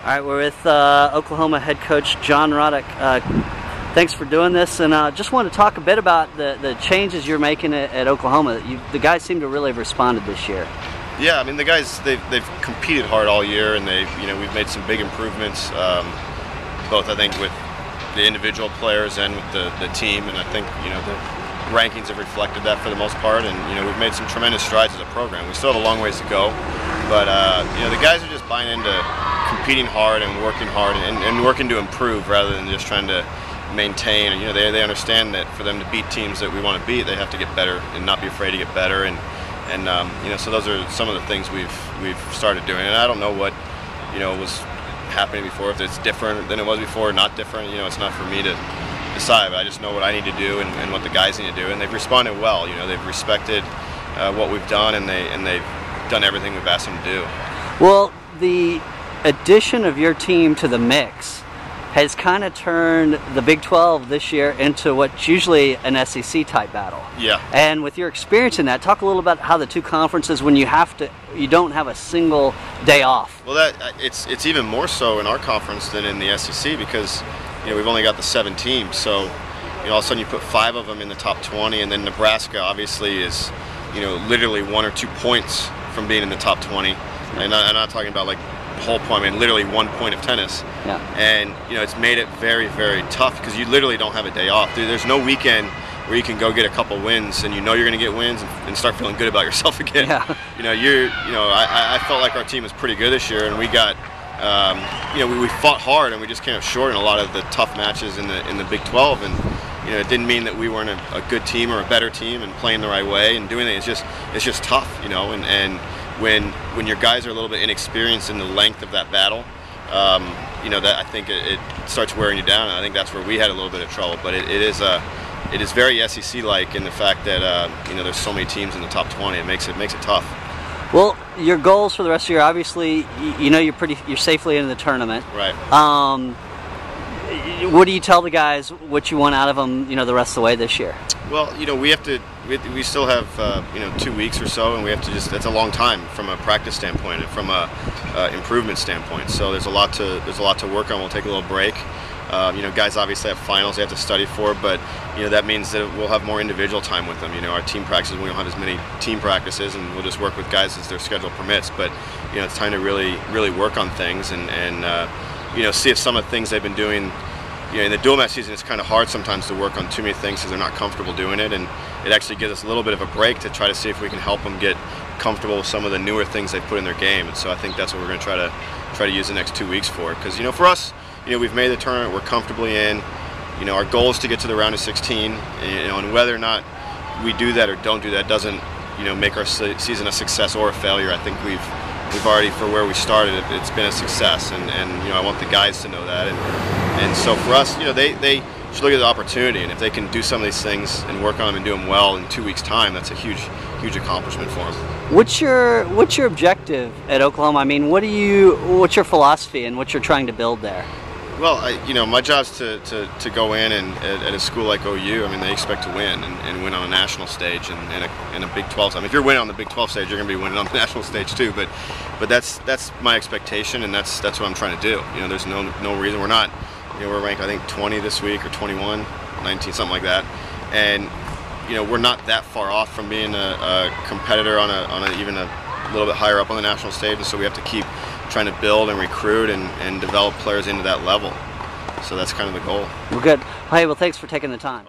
All right, we're with Oklahoma head coach John Roddick. Thanks for doing this, and just want to talk a bit about the changes you're making at Oklahoma. The guys seem to really have responded this year. Yeah, I mean the guys they've competed hard all year, and we've made some big improvements, both I think with the individual players and with the team, and I think the rankings have reflected that for the most part, and we've made some tremendous strides as a program. We still have a long ways to go, but the guys are just buying into competing hard and working to improve rather than just trying to maintain. And they understand that for them to beat teams that we want to beat, they have to get better and not be afraid to get better. And so those are some of the things we've started doing. And I don't know what was happening before, if it's different than it was before or not different. It's not for me to decide, but I just know what I need to do and what the guys need to do. And they've responded well. They've respected what we've done, and they've done everything we've asked them to do. Well, the addition of your team to the mix has kind of turned the Big 12 this year into what's usually an SEC type battle. Yeah. And with your experience in that, talk a little about how the two conferences, when you don't have a single day off. Well, it's even more so in our conference than in the SEC because we've only got the 7 teams. So all of a sudden you put 5 of them in the top 20, and then Nebraska obviously is literally 1 or 2 points from being in the top 20. And I'm not talking about like whole point, I mean literally 1 point of tennis. Yeah. And it's made it very, very tough because you literally don't have a day off. There's no weekend where you can go get a couple wins and you're going to get wins and start feeling good about yourself again. Yeah. I felt like our team was pretty good this year, and we got we fought hard, and we just came up short in a lot of the tough matches in the Big 12, and it didn't mean that we weren't a good team or a better team and playing the right way and doing it. It's just tough, and when your guys are a little bit inexperienced in the length of that battle, that I think it starts wearing you down, and I think that's where we had a little bit of trouble. But it is very SEC-like in the fact that there's so many teams in the top 20. It makes it tough. Well, your goals for the rest of the year, obviously, you're safely in the tournament. Right. What do you tell the guys what you want out of them, the rest of the way this year? Well, we still have 2 weeks or so, and we have to that's a long time from a practice standpoint and from a improvement standpoint. So there's a lot to work on. We'll take a little break. Guys obviously have finals they have to study for, but that means that we'll have more individual time with them. Our team practices, we don't have as many team practices, and we'll just work with guys as their schedule permits. But it's time to really work on things and see if some of the things they've been doing. In the dual match season, it's kind of hard sometimes to work on too many things because they're not comfortable doing it, and it actually gives us a little bit of a break to try to see if we can help them get comfortable with some of the newer things they put in their game. And so I think that's what we're going to try to use the next 2 weeks for. Because for us, we've made the tournament, we're comfortably in. Our goal is to get to the round of 16. And whether or not we do that or don't do that doesn't make our season a success or a failure. I think we've already, for where we started, it's been a success, and I want the guys to know that. And so for us, they should look at the opportunity, and if they can do some of these things and work on them and do them well in 2 weeks' time, that's a huge accomplishment for them. What's your objective at Oklahoma? I mean, what's your philosophy and what you're trying to build there? Well, my job's to go in and at a school like OU. I mean, they expect to win and win on a national stage and in a Big 12 time. If you're winning on the Big 12 stage, you're going to be winning on the national stage too. But that's my expectation, and that's what I'm trying to do. There's no reason we're not. We're ranked, I think, 20 this week or 21, 19, something like that, and we're not that far off from being a competitor on even a little bit higher up on the national stage, and so we have to keep trying to build and recruit and develop players into that level. So that's kind of the goal. Well, good. Hey, well, thanks for taking the time.